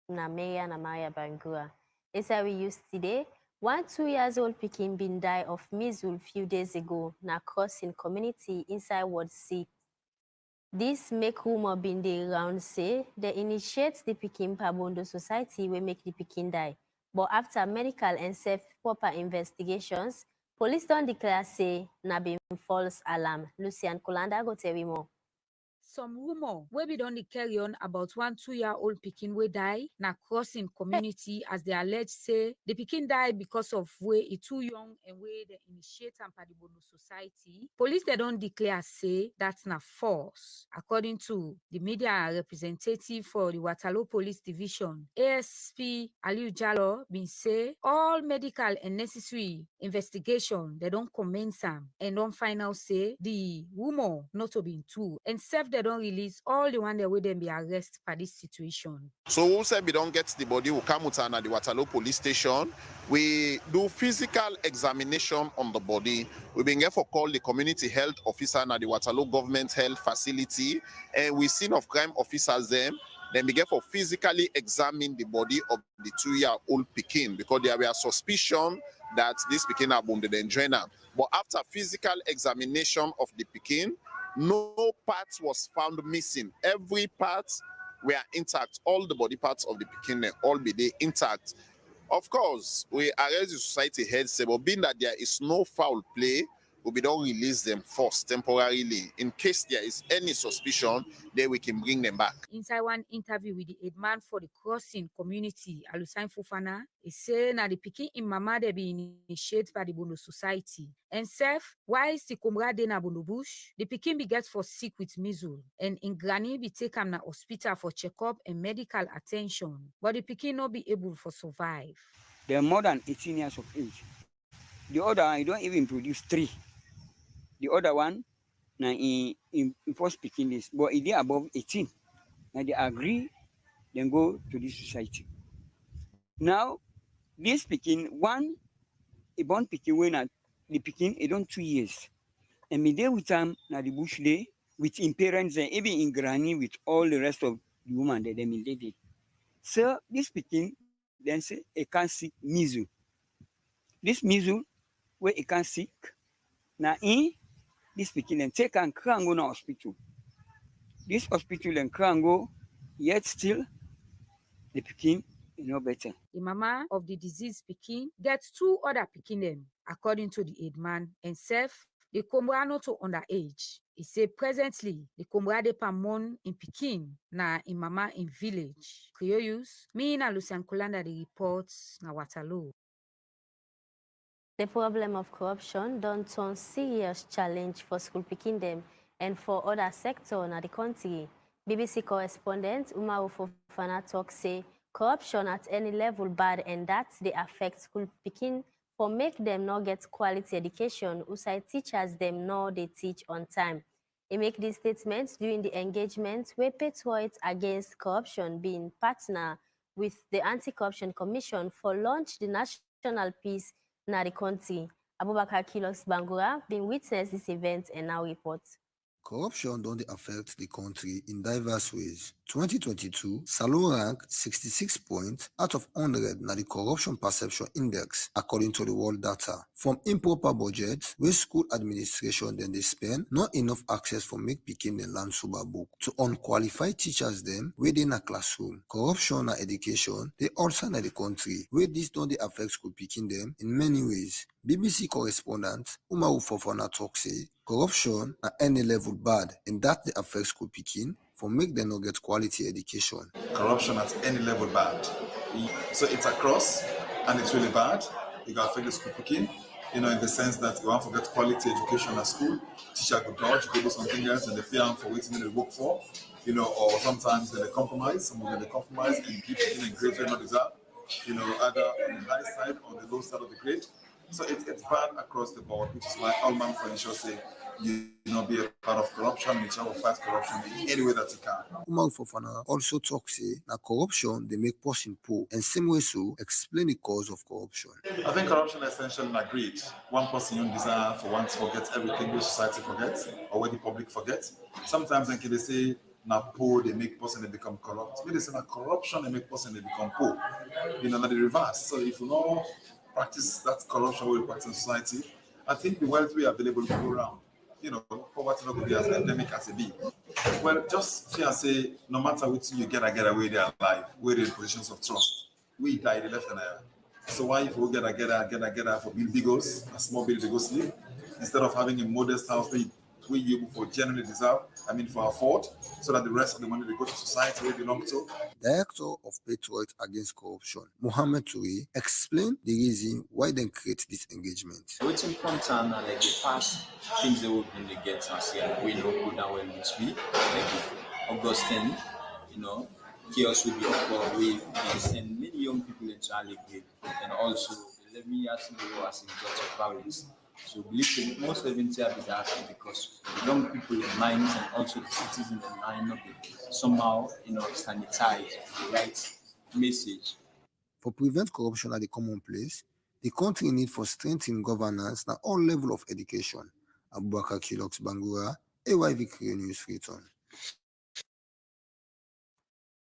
na Maria na Maria Bangura. It's how we use today. 1 2 years old Pekin been die of measles few days ago na crossing community inside Ward 6. This make rumor been dey round say they initiate the Pekin Pabondo Society will make the Pekin die. But after medical and self-proper investigations, police don't declare say na been false alarm. Lucian Kolanda go tell you more. Some rumor wey be don dey carry on about 1 2 year old pikin wey die na crossing community as they allege say the pikin die because of wey e too young and wey they initiate am for the Bono society. Police they don declare say that's na false. According to the media representative for the Waterloo Police Division, ASP Aliu Jallo been say all medical and necessary investigation they don't commence am and don find out say the rumor not to be true and self they don't release all the one that will then be arrested for this situation. So who said we don't get the body, we come out at the Waterloo Police Station. We do physical examination on the body. We been here for call the community health officer at the Waterloo Government Health Facility. And we seen of crime officers them. Then we get for physically examine the body of the 2-year-old Pekin because there were suspicion that this Pekin had wounded and trainer. But after physical examination of the Pekin, no parts was found missing. Every part were intact. All the body parts of the Pekin all be there intact. Of course, we arrest the society head say, but being that there is no foul play, we don't release them first temporarily. In case there is any suspicion, then we can bring them back. Inside one interview with the head man for the crossing community, Alusain Fofana, he say na the pikin in mama they be initiated by the Bono society. And self, why is the comrade na Bono bush? The pikin be get for sick with measles and in granny be taken na hospital for checkup and medical attention. But the pikin not be able to survive. They're more than 18 years of age. The other one, you don't even produce 3. The other one, now in first speaking this, but if they are above 18, now they agree, then go to this society. Now, this speaking, one, a born picking when the picking, it don't 2 years. And me there with them, now the bush day, with in parents, and even in granny, with all the rest of the woman that they live it. So, this picking, then say, it can sick measles. This measles, where it can sick, now in this pikin and take and can go to hospital. This hospital and can go, yet still the pikin is no better. The mama of the diseased pikin gets 2 other pikin them, according to the head man, and self the Kombra not to underage. He say presently the Kombra de Pamon in Pekin na in mama in village. Krio me na Lucian Kolanda the reports na Waterloo. The problem of corruption don't turn serious challenge for school picking them and for other sectors in the country. BBC correspondent Umaru Fofana talk say corruption at any level bad and that they affect school picking for make them not get quality education usai teachers them know they teach on time. He make these statements during the engagement where Patriots Against Corruption being partner with the Anti-Corruption Commission for launch the national peace in the country. Abubakar Kilos Bangura been witness this event and now reports. Corruption don't affect the country in diverse ways. 2022, Salou ranked 66 points out of 100 na the Corruption Perception Index, according to the world data. From improper budgets, where school administration then they spend, not enough access for make pikin and learn super book, to unqualified teachers them within a classroom. Corruption and education, they also na the country, where this don't affect school pikin them in many ways. BBC correspondent Umaru Fofana talk say, corruption at any level bad and that they affect school picking for make them not get quality education. Corruption at any level bad. So it's across and it's really bad. It can affect the school picking, in the sense that you want to get quality education at school. Teacher could dodge, go do something else and they pay them for waiting they work for, or sometimes they compromise, some of them compromise and keep picking a grade they not deserve, either on the high side or the low side of the grade. So it's bad across the board, which is why all man financial say be a part of corruption, you try to fight corruption in any way that you can. Umar Fofana also talks say that corruption they make person poor and same way so explain the cause of corruption. I think corruption is essentially like greed. One person you desire for one to forget everything which society forgets or where the public forgets. Sometimes they say Now poor, they make person they become corrupt. When they say that corruption, they make person they become poor. Not the reverse. So if you know practice that corruption we practice in society, I think the wealth we are available to go around. Poverty not going to be as endemic as it be. Well, just fear say no matter what you get away their life, we're in positions of trust. We die the left and right. So why if we get for build bigos, a small build they go sleep, instead of having a modest house we able for generally deserve, for afford, so that the rest of the money they go to society where belong to. Director of Patriots Against Corruption, Mohammed Toure, explained the reason why they create this engagement. What's important and like the past things they would really get and say we know go down when it's we like Augustine, chaos will be occurred we send many young people into allegory and also 11 years ago as a result of violence. So believe that most of them are be because the young people in minds and also the citizens in mind of it somehow sanitize the right message. For prevent corruption at the commonplace, the country need for strengthening governance at all level of education. Abubakar Kilox Bangura, AYV Krio News Return.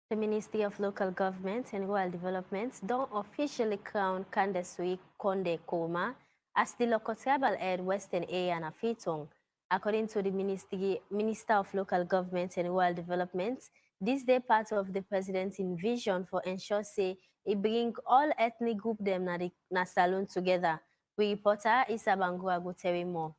The Ministry of Local Government and Rural Development don't officially crown Candace Konde Koma as the local tribal head Western Area na Fitong. According to the Minister of Local Government and Rural Development, this day part of the president's vision for ensure say it bring all ethnic group them na salon together. We reporter Isa Bangura go tell more.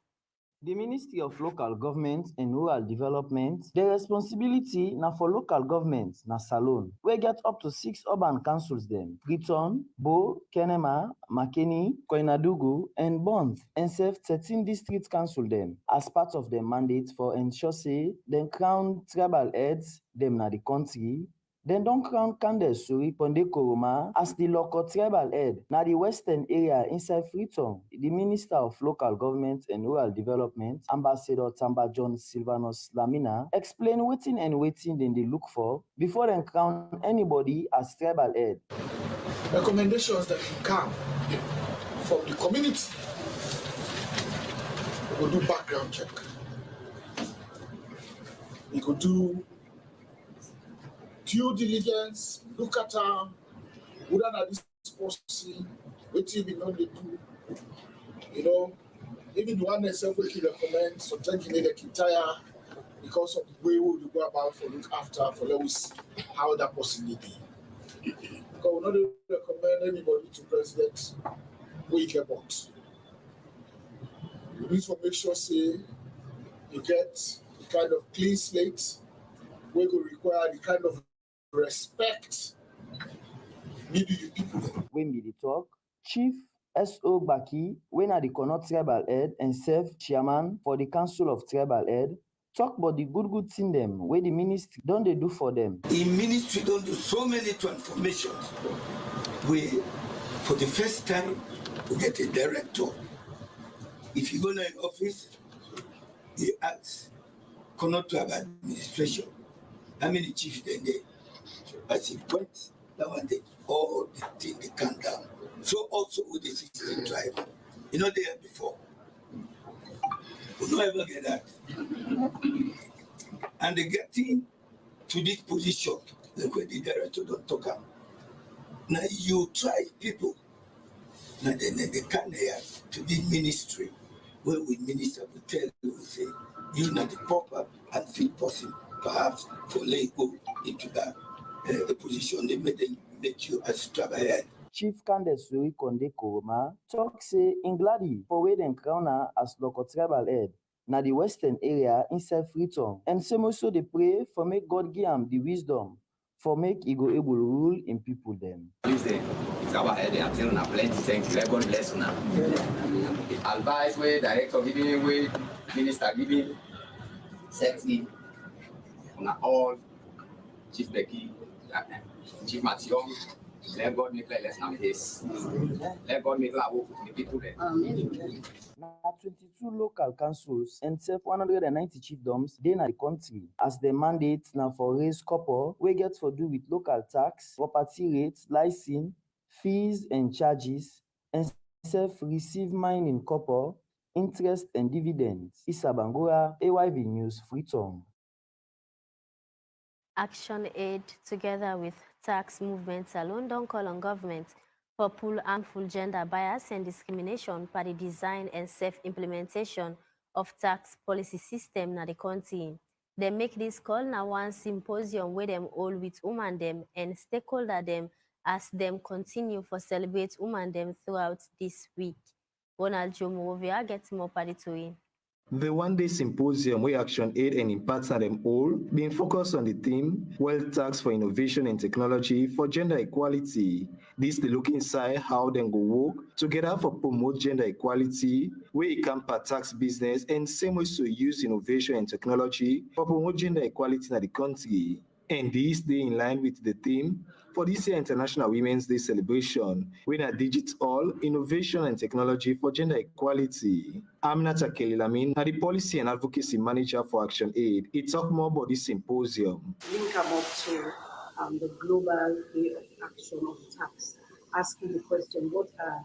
The Ministry of Local Government and Rural Development, the responsibility na for local government na salon, we get up to 6 urban councils them, Freeton, Bo, Kenema, Makeni, Koinadugu, and Bond, and serve 13 district council them as part of their mandate for ensure say them crown tribal heads them na the country. Then don't crown Candace Konde Koroma as the local tribal head na the western area inside Freeton. The Minister of Local Government and Rural Development, Ambassador Tamba John Silvanus Lamina, explain waiting and waiting then they look for before they crown anybody as tribal head. Recommendations that come from the community, we will do background check. We could do due diligence, look at whether this person, what you not they do, even the one itself we can recommend, sometimes you need a tire because of the way we go about for look after, for let us see how that person need be. Because we not recommend anybody to president where you get bought. You need to make sure say you get the kind of clean slate we could require the kind of respect maybe you people. When we talk, Chief S.O. Baki, when at the Connaught Tribal Head and serve chairman for the Council of Tribal Head, talk about the good thing them where the ministry don't they do for them. The ministry don't do so many transformations. We, for the first time, we get a director. If you go to an office, they ask Connaught Tribal Administration, how many chiefs they get? As it went, that one day, all the thing they come down. So also with the 16 tribe, they had before. We don't ever get that. And they getting to this position, like when the director don't talk about. Now you try people, now then they come here to the ministry, where we minister will tell you, say, you're not the proper and fit person, perhaps for let go into that position they make you as tribal head. Chief Candace Konde Koroma talk say in Gladi for where them crown her as local tribal head na the western area inside Freeton. And some also they pray for make God give him the wisdom for make he go able to rule in people them. Please, it's our head until now plenty things. Let God bless you now. Advice way, director giving way, minister giving, sexy, on all, Chief Becky, Chief Matthew. Let God make less now his. Let God make love with the people there. Now 22 local councils and 190 chiefdoms they na the country as the mandate now for raise copper we get for do with local tax, property rates, license, fees and charges and receive mining copper, interest and dividends. Issa Bangura, AYV News, Freeton. Action Aid, together with tax movements alone, don't call on government for pull harmful gender bias and discrimination by the design and self-implementation of tax policy system na the country. They make this call na one symposium where them all with women them and stakeholder them as them continue for celebrate women them throughout this week. Ronald Jomovia gets more party to it. The one-day symposium where Action Aid and im partner them all being focused on the theme Wealth Tax for Innovation and Technology for Gender Equality. This the look inside how them go work together for promote gender equality, where it can per tax business and same ways to use innovation and technology for promote gender equality in the country. And this day in line with the theme for this year International Women's Day celebration, with a digital innovation and technology for gender equality. Aminata Kelilamin, the policy and advocacy manager for Action Aid, he talked more about this symposium. Link up to the global day of action of tax, asking the question, what are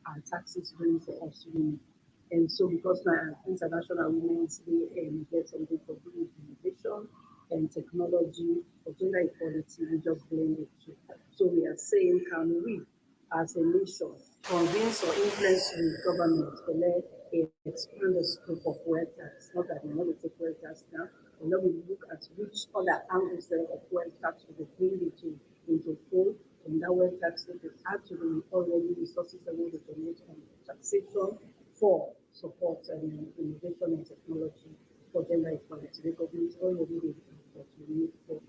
our taxes doing for us women? And so because now International Women's Day and get something for doing innovation and technology for gender equality, we just blend it too. So we are saying, can we, as a nation, convince or influence the government to let it expand the scope of wealth tax? Not that we want to take wealth tax now, but now we look at which other angles of wealth tax we bring into fold, and that wealth tax will add to the already resources that we donate on taxation for support and innovation and technology for gender equality. The government already did what we need for.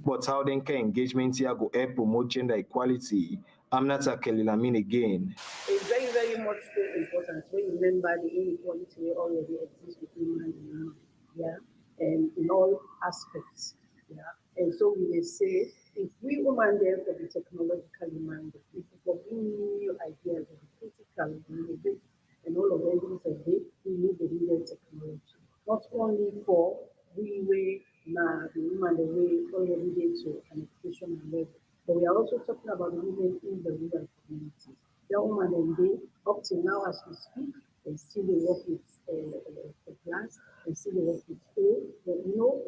But how then can engagement here go help promote gender equality? Aminata Kelilamin again. It's very, very much so important when you remember the inequality we already exists between man and woman, yeah, and in all aspects, yeah. And so we may say, if we women there to be technologically minded, if we can bring new ideas and critical innovate, and all of them things a day, we need the needed technology. Not only for we way now the women the way already did to an education and level. But we are also talking about the women in the rural communities. The women and they, up till now as we speak, they still work with the glass, they still work with oil, but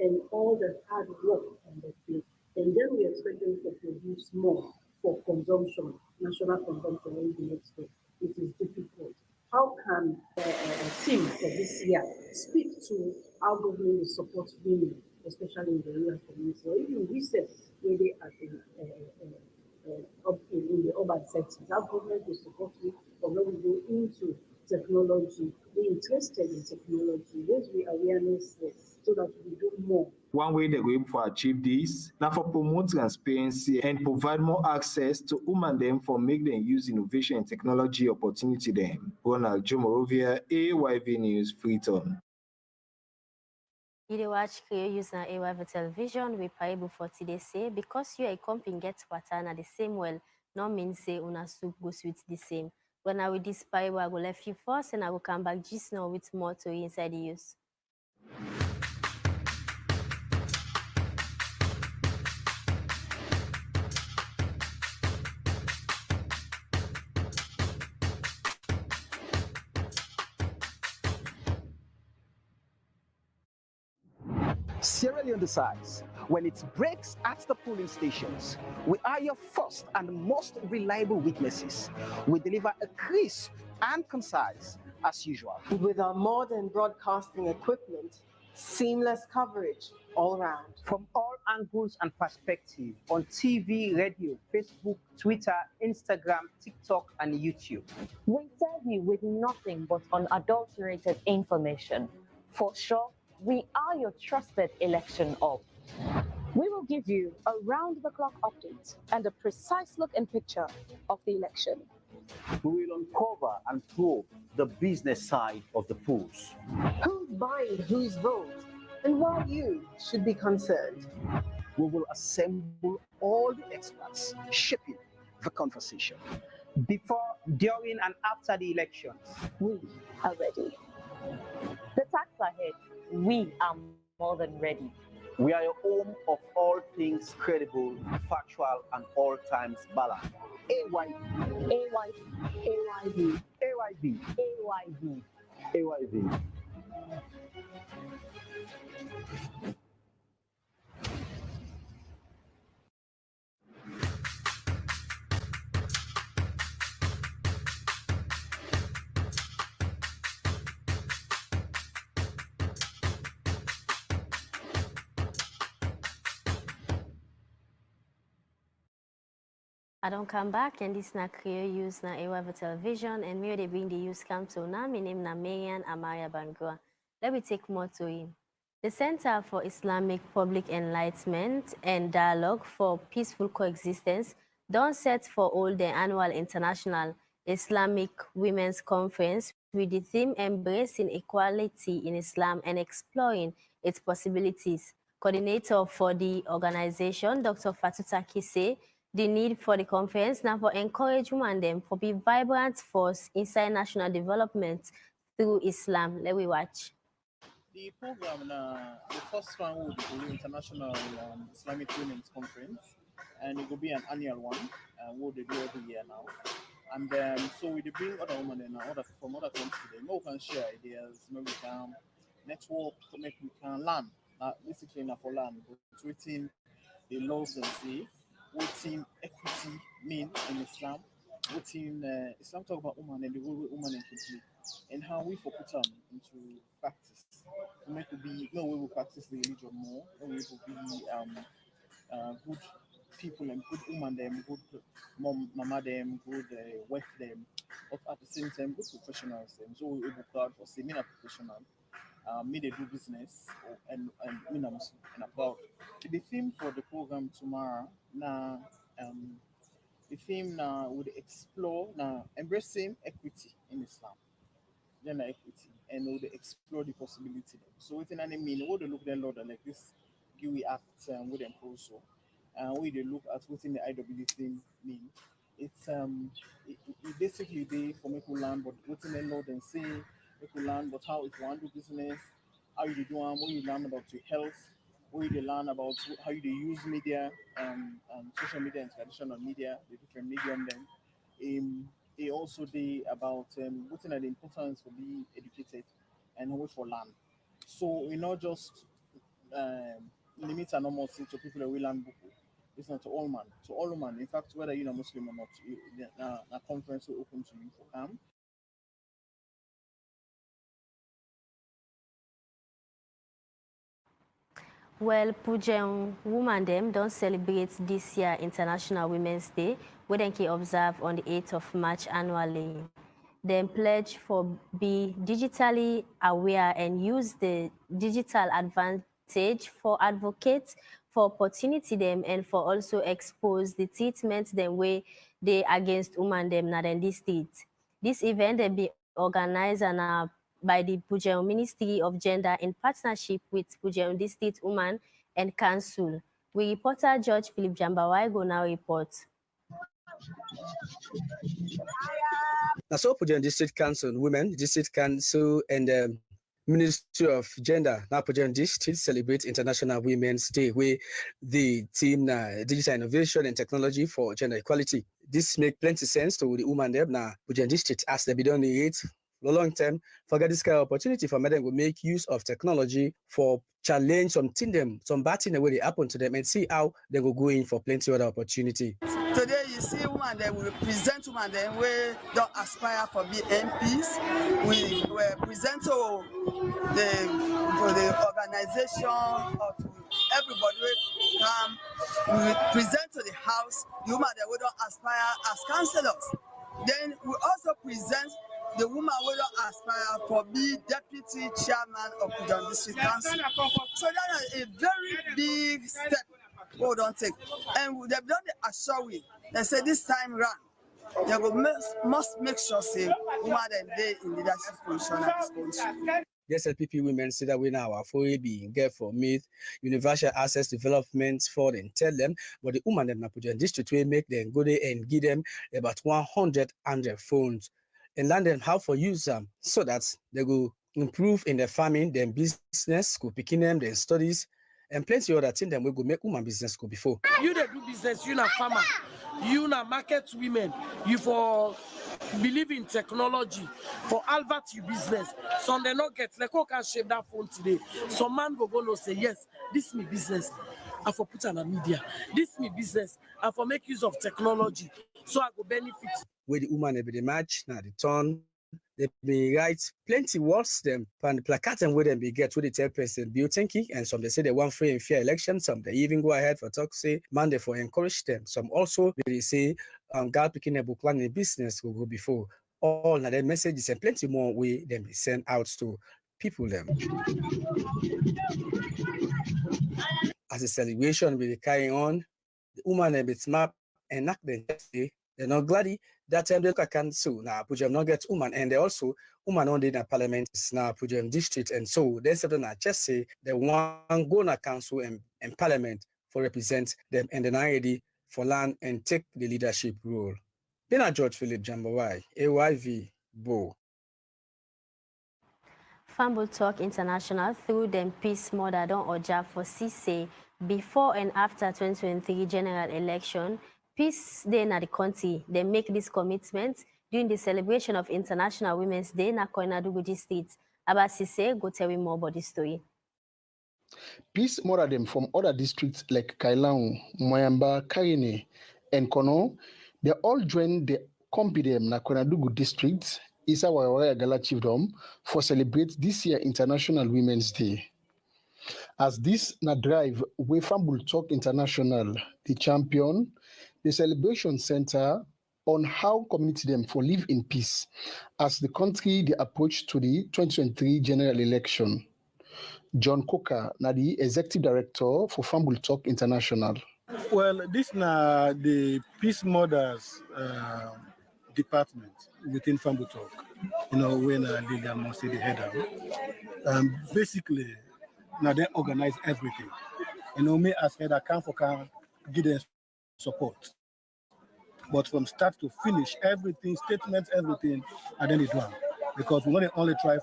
and all the hard work on the field. And then we expect them to produce more for consumption, national consumption in the next year. It is difficult. How can a team for this year speak to how government will support women, especially in the rural community, or even research where they are in the urban settings? How government will support you, or when we go into technology, be interested in technology, raise the awareness so that we do more. One way they're going to achieve this now for promote transparency and provide more access to women them for make them use innovation and technology opportunity them. Ronald Jomorovia, AYV News, Freetown. You dey watch Krio use na AYV television we paribu for today say because you a company get water na the same well, no mean say una soup go sweet the same. When I with this paribu, I go left you first and I will come back just now with more to you inside the use. Sierra Leone decides when it breaks at the polling stations. We are your first and most reliable witnesses. We deliver a crisp and concise as usual. With our modern broadcasting equipment, seamless coverage all around. From all angles and perspectives on TV, radio, Facebook, Twitter, Instagram, TikTok, and YouTube. We serve you with nothing but unadulterated information. For sure, we are your trusted election op. We will give you a round-the-clock update and a precise look and picture of the election. We will uncover and probe the business side of the polls. Who's buying whose vote and why you should be concerned. We will assemble all the experts shaping the conversation. Before, during, and after the elections, we are ready. The tax ahead, we are more than ready. We are your home of all things credible, factual, and all times balanced. AYV. AYV. AYV. AYV. AYV. I don't come back, and this na Krio use na Ewa television, and me they bring the use come to now. My name na Marian Amaya Bangua. Let me take more to him. The Center for Islamic Public Enlightenment and Dialogue for Peaceful Coexistence don't set for all the annual International Islamic Women's Conference with the theme Embracing Equality in Islam and Exploring its Possibilities. Coordinator for the organization, Dr. Fatuta Kise, the need for the conference now for encourage women them for be vibrant force inside national development through Islam. Let we watch. The program, the first one will be the International Islamic Women's Conference, and it will be an annual one. We'll do every year now. And then, so we bring other women and from other countries. Maybe we can share ideas, maybe we can network, maybe we can learn. Basically, not for learn, but within the laws and say, within equity mean in Islam, within Islam talk about woman and the role woman can play, and how we for put them into practice. To make it be no we will practice the religion more, no we will be good people and good woman them, good mama them, good wife them, but at the same time good professionals them. So we will proud for say me a professional, me they do business and me na Muslim and about. The theme for the program tomorrow now the theme now would explore now embracing equity in Islam, gender equity, and would explore the possibility there. So within any mean, what they look at Lord like this GUI Act with them also, and we they look at within the IW thing mean. It's it basically they for make we learn, but within the Lord and say make we learn, but how if you want to do business, how you do them, what you learn about your health, what you learn about how you use media, social media and traditional media, the different medium then. They also they about looking at the importance for being educated and wait for land. So we not just limit and almost to people that will learn book. It's not to all man, to all man. In fact, whether you're a Muslim or not, a conference will open to you for come. Well, Pujem woman them don't celebrate this year International Women's Day, where they can observe on the 8th of March annually. Then pledge for be digitally aware and use the digital advantage for advocates for opportunity them and for also expose the treatment them way they against women them not in this state. This event they be organized by the Pujem Ministry of Gender in partnership with Pujem District Women and Council. We reporter George Philip Jambawai go now report. Now, so Pujem District Council, Women, District Council, and Ministry of Gender, now Pujem District celebrate International Women's Day, where the team digital innovation and technology for gender equality. This make plenty sense to the women there now Pujem District as they be done it for long term. Forget this kind of opportunity for them will make use of technology for challenge some bad thing the way they happen to them and see how they will go in for plenty other opportunity. Today you see women that will present women that we don't aspire for be MPs. We will present to the organization or to everybody will come. We will present to the house the women that we don't aspire as councillors. Then we also present the woman we don't aspire for be deputy chairman of Pujem District Council. So that is a very big step we don't take. And they've done the assure we. They say this time round, they will must make sure say women and they in leadership position at this country. The SLPP women say that we now are for being get for meet universal access development for them tell them, but the women them Pujem District will make them go there and give them about 100 phones and learn them how for use them so that they will improve in their farming, their business, school picking them, their studies, and plenty other things that we go make woman business school before. You that do business, you na farmer, you na market women, you for believe in technology, for Albert you business. Some they not get like who can shape that phone today. Some man go no say yes, this me business. I for put on a media. This me business. I for make use of technology. So I go benefit. Where the woman every the match, now the turn they be write plenty words them and the placard and where them be get to the tell President Bill Tinky, and some they say they want free and fair election. Some they even go ahead for talk say Monday for encourage them. Some also they say God picking a book planning business will go before all now their messages and plenty more way them be sent out to people them. As the celebration will be carrying on, the woman and its map and knock them say they're not glad that time they can sue now Pujem not get woman and they also woman on the parliament is now Pujem district and so they said that just say they want go na council and parliament for represent them and then ready for land and take the leadership role. Then George Philip Jambawai, AYV Bo. Komon-Tok International through them peace mother don oja for say before and after 2023 general election, peace day na the country. They make this commitment during the celebration of International Women's Day na Koinadugu district. Abasise go tell me more about this story. Peace more them from other districts like Kailang, Moyamba, Karine, and Kono, they all joined the Compidem na Koinadugu district, Isa Wawaya Gala Chiefdom, for celebrate this year International Women's Day. As this na drive way Komon-Tok International, the champion, the celebration center on how community them for live in peace as the country they approach to the 2023 general election. John Coker, na the executive director for Komon-Tok International. Well, this na the Peace Mothers department within Komon-Tok. You know, when Lilian Mosi the head of. Basically, now they organize everything. You know, me as head, I can give them support. But from start to finish, everything, statements, everything, and then they do. Because we not only try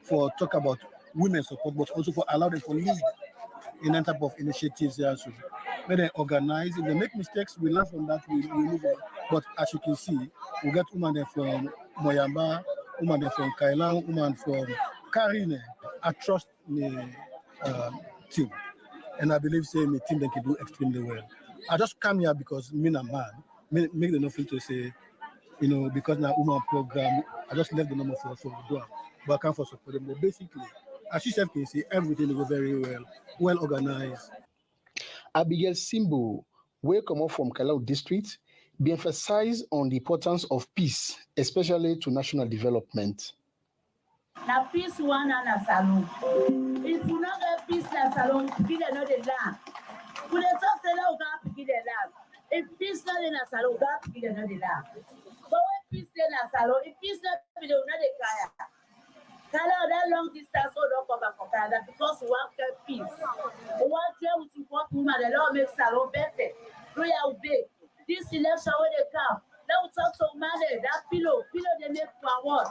for talk about women support, but also for allow them to lead in that type of initiatives here. So when they organize, if they make mistakes, we learn from that, we move on. But as you can see, we get women there from Moyamba, women there from Kailang, women from Karine. I trust the team. And I believe say my team they can do extremely well. I just come here because me a man, make the nothing to say, you know, because now woman program, I just left the number for do it. But I can't for support them. But basically, as you can see, everything go very well organized. Abigail Simbo, where come up from Kalau district, be emphasized on the importance of peace, especially to national development. Na peace one and a salon. If you not get peace na salon, you don't know the land. You don't say no, God give the land. If peace not in a salon, God give the land. But when peace in a salon, if peace not be the kaya. Kala that long distance, so don't come back for Canada because we want peace. We want to support women. The law makes salon better. We are big. This election when they come, now we talk to money. That pillow they make for what?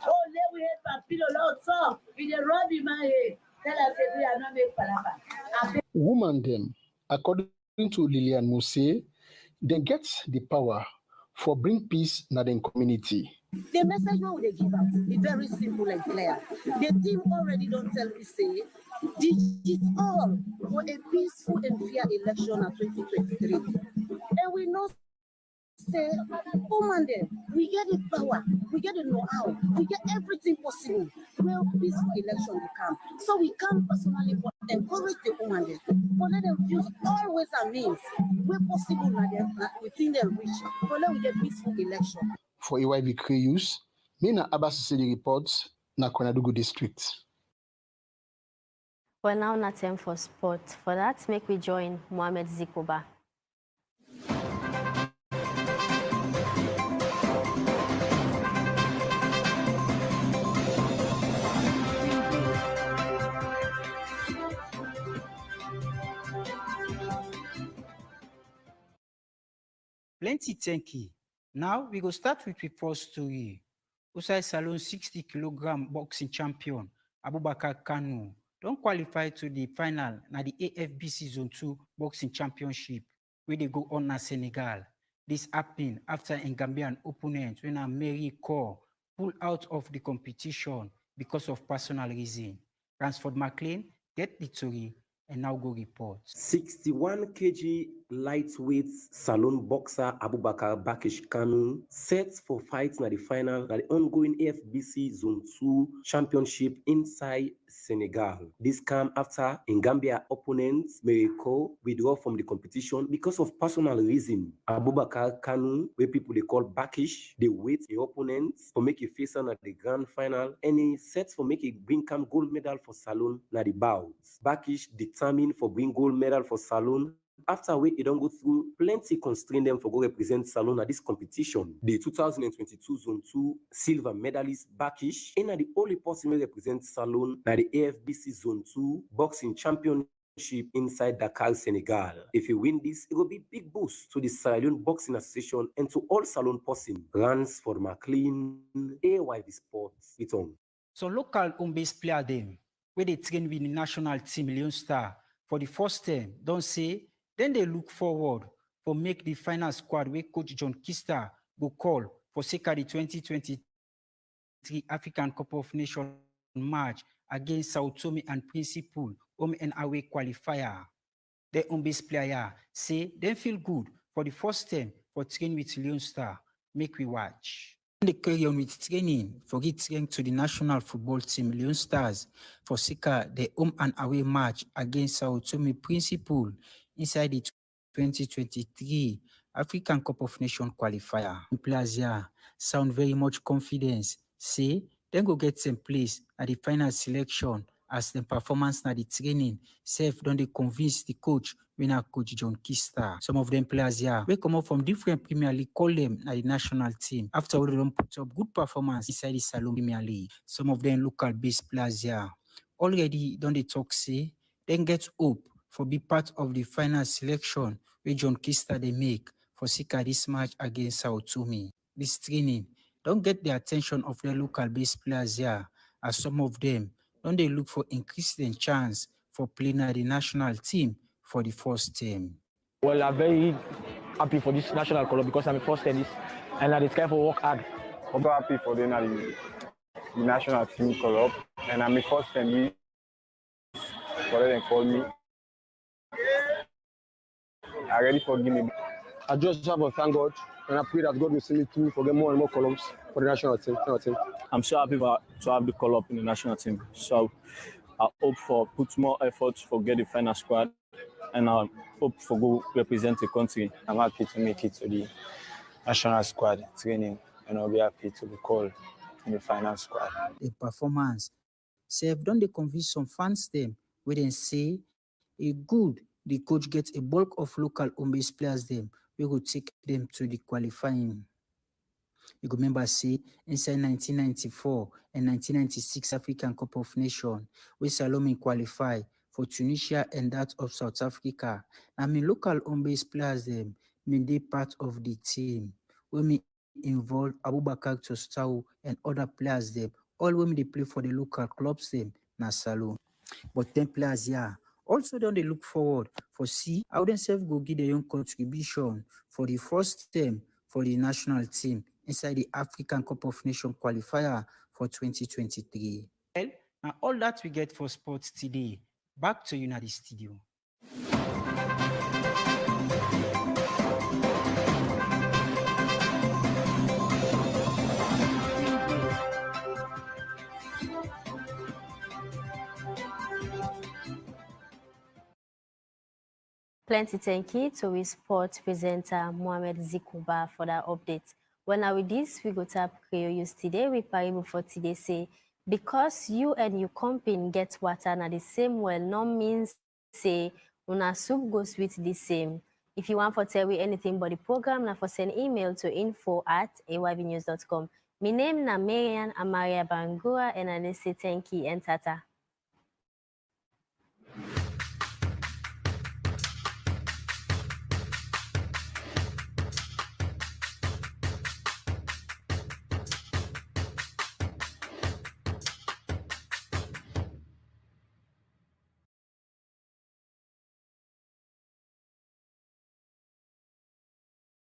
Oh, let we hate for pillow. Lord, talk. We the rub in my head. Tell us if we are not make palava. Woman them, according to Lilian Mose, they get the power for bring peace in the community. The message what they give out is very simple and clear. The team already don't tell me say digital for a peaceful and fair election at 2023. And we know say, oh man, we get the power, we get the know-how, we get everything possible. Well, peaceful election will come. So we come personally for encourage the woman for let them use all ways and means where possible within their reach for let we get peaceful election. For AYV Krio, Mina Abbas reports na Koinadugu district. Well, now not time for sport. For that, make we join Mohamed Zikoba. Plenty thank you. Now we go start with the first story. Usai Salon 60-kilogram boxing champion Abubakar Kanu don't qualify to the final na the AFBC Zone 2 boxing championship where they go on na Senegal. This happened after a Gambian opponent when a Mary Core pulled out of the competition because of personal reason. Ransford McLean get the story and now go report. 61 kg lightweight Salon boxer Abubakar Bakish Kanu set for fight na the final na the ongoing AFBC Zone 2 Championship inside Senegal. This came after Gambia opponent Mexico withdraw from the competition because of personal reason. Abubakar Kanu, where people they call Bakish, they wait the opponent for make a face on at the grand final and he sets for make a bring come gold medal for Salon na the bouts. Bakish determined for bring gold medal for Salon. After we don't go through plenty constrain them for go represent Salon at this competition. The 2022 Zone 2 silver medalist Bakish and the only person who represents Salon at the AFBC Zone 2 boxing championship inside Dakar, Senegal. If you win this, it will be big boost to the Salon Boxing Association and to all Salon person. Runs for McLean, AYV Sports, Return. So local home-based player them, where they train with the national team Leone Star for the first time, don't say, then they look forward for make the final squad where Coach John Kista go call for Seka the 2023 African Cup of Nations match against Sao Tome and Principe, home and away qualifier. The home-based player say they feel good for the first time for training with Leone Star. Make we watch. They carry on with training for returning to the national football team Leone Stars for Seka the home and away match against Sao Tome Principe inside the 2023 African Cup of Nations qualifier. Players here sound very much confidence. Say then go get some place at the final selection as the performance na the training. Self don't they convince the coach winner Coach John Kista. Some of them players here we come up from different Premier League, call them at the national team. After we don't put up good performance inside the Salon Premier League. Some of them local based players here already don't they talk say then get hope for be part of the final selection where John Kista they make for Sika this match against Sao Tome. This training don't get the attention of the local based players here, as some of them don't they look for increasing chance for playing at the national team for the first team. Well, I'm very happy for this national club because I'm a first tennis and I try to work hard. I'm very happy for the national team club and I'm a first tennis. For them call me. I'm ready for Guinea. I just have to thank God and I pray that God will see me through for get more and more columns for the national team. I'm so happy to have the call up in the national team. So I hope for put more effort for get the final squad and I hope for go represent the country. I'm happy to make it to the national squad training and I'll be happy to be called in the final squad. The performance self don't they convince some fans them where they say a good the coach gets a bulk of local home-based players them we will take them to the qualifying. You remember say inside 1994 and 1996 African Cup of Nations where Salome qualified for Tunisia and that of South Africa. I mean local home-based players them may they part of the team. We may involve Abubakar Tostau and other players them. All women they play for the local clubs them na Salon. But 10 players here also don't they look forward for see how themselves go give their own contribution for the first term for the national team inside the African Cup of Nations qualifier for 2023. Well, now all that we get for sports today. Back to you in the studio. Plenty thank you to our sports presenter Mohamed Zikuba for that update. Well, now with this, we go tap Krio use today. We paribu for today say, because you and your company get water na the same well, no means say una soup go sweet the same. If you want to tell me anything about the program, na for send email to info@ayvnews.com. My name na Marian Amaria Bangura and I say thank you and tata.